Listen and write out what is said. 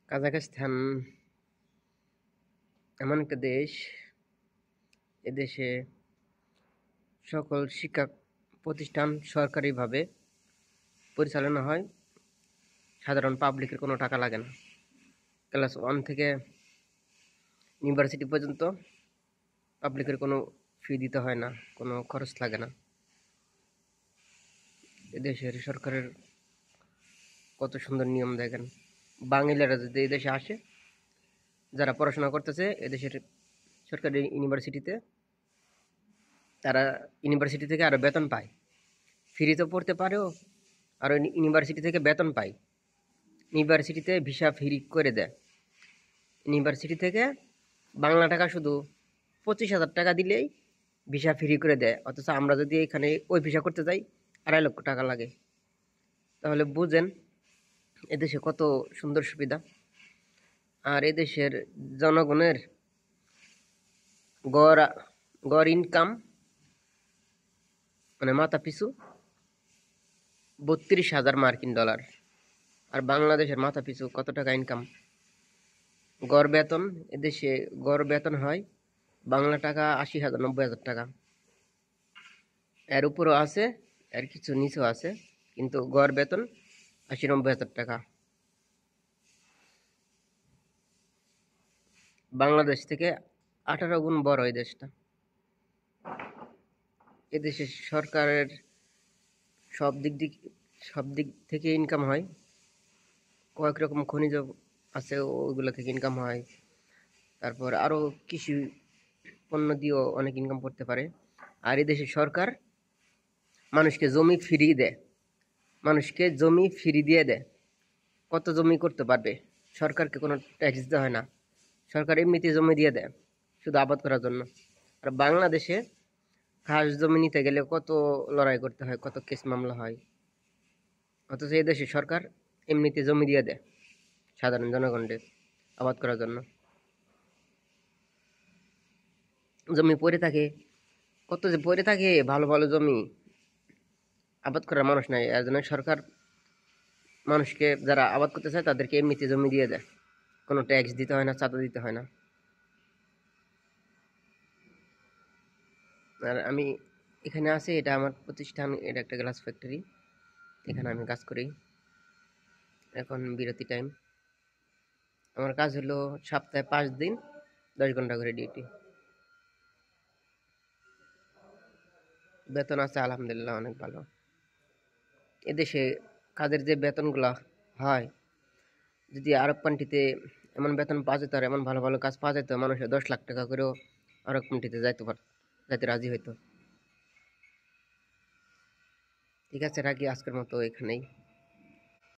কাজাখস্তান এমন একটা দেশ, এদেশে সকল শিক্ষা প্রতিষ্ঠান সরকারিভাবে পরিচালনা হয়। সাধারণ পাবলিকের কোনো টাকা লাগে না। ক্লাস 1 থেকে ইউনিভার্সিটি পর্যন্ত পাবলিকের কোনো ফি দিতে হয় না, কোনো খরচ লাগে না। এদেশের সরকারের কত সুন্দর নিয়ম দেখেন। বাঙালিরা যদি এদেশে আসে, যারা পড়াশোনা করতেছে এদেশের সরকারি ইউনিভার্সিটিতে, তারা ইউনিভার্সিটি থেকে আরও বেতন পায়। ফ্রিতে পড়তে পারেও, আর ইউনিভার্সিটি থেকে বেতন পায়। ইউনিভার্সিটিতে ভিসা ফ্রি করে দেয়। ইউনিভার্সিটি থেকে বাংলা টাকা শুধু 25,000 টাকা দিলেই ভিসা ফ্রি করে দেয়। অথচ আমরা যদি এখানে ওই ভিসা করতে যাই 2.5 লক্ষ টাকা লাগে। তাহলে বুঝেন এদেশে কত সুন্দর সুবিধা। আর এদেশের জনগণের গড় গড় ইনকাম মানে মাথা পিছু 32,000 মার্কিন ডলার। আর বাংলাদেশের মাথা পিছু কত টাকা ইনকাম? গড় বেতন এদেশে গড় বেতন হয় বাংলা টাকা 80,000 90,000 টাকা। এর উপরও আছে, এর কিছু নিচেও আছে, কিন্তু গড় বেতন 80-90,000 টাকা। বাংলাদেশ থেকে 18 গুণ বড় এই দেশটা। এদেশে সরকারের সব দিক থেকে ইনকাম হয়। কয়েক রকম খনিজ আছে, ওইগুলো থেকে ইনকাম হয়। তারপর আরও কৃষি পণ্য দিয়েও অনেক ইনকাম করতে পারে। আর এদেশে সরকার মানুষকে জমি ফ্রি দেয়, মানুষকে জমি ফ্রি দিয়ে দেয়। কত জমি করতে পারবে? সরকারকে কোনো ট্যাক্স দিতে হয় না, সরকার এমনিতে জমি দিয়ে দেয় শুধু আবাদ করার জন্য। আর বাংলাদেশে খাস জমি নিতে গেলে কত লড়াই করতে হয়, কত কেস মামলা হয়। অথচ এই দেশে সরকার এমনিতে জমি দিয়ে দেয় সাধারণ জনগণের আবাদ করার জন্য। জমি পড়ে থাকে, কত যে পড়ে থাকে, ভালো ভালো জমি, আবাদ করার মানুষ নাই। এর জন্য সরকার মানুষকে, যারা আবাদ করতে চায় তাদেরকে এমনিতে জমি দিয়ে দেয়, কোনো ট্যাক্স দিতে হয় না, চাঁদা দিতে হয় না। আর আমি এখানে আছি, এটা আমার প্রতিষ্ঠান, এটা একটা গ্লাস ফ্যাক্টরি, এখানে আমি কাজ করি। এখন বিরতি টাইম। আমার কাজ হলো সপ্তাহে 5 দিন 10 ঘন্টা করে ডিউটি। বেতন আছে আলহামদুলিল্লাহ অনেক ভালো। এদেশে কাজের যে বেতনগুলা হয়, যদি আরব কান্ট্রিতে এমন বেতন পাওয়া যেত আর এমন ভালো ভালো কাজ পাওয়া যেত, মানুষের 10 লাখ টাকা করেও আরব কান্ট্রিতে যাইতে রাজি হইতো। ঠিক আছে, রাখি আজকের মতো এখানেই।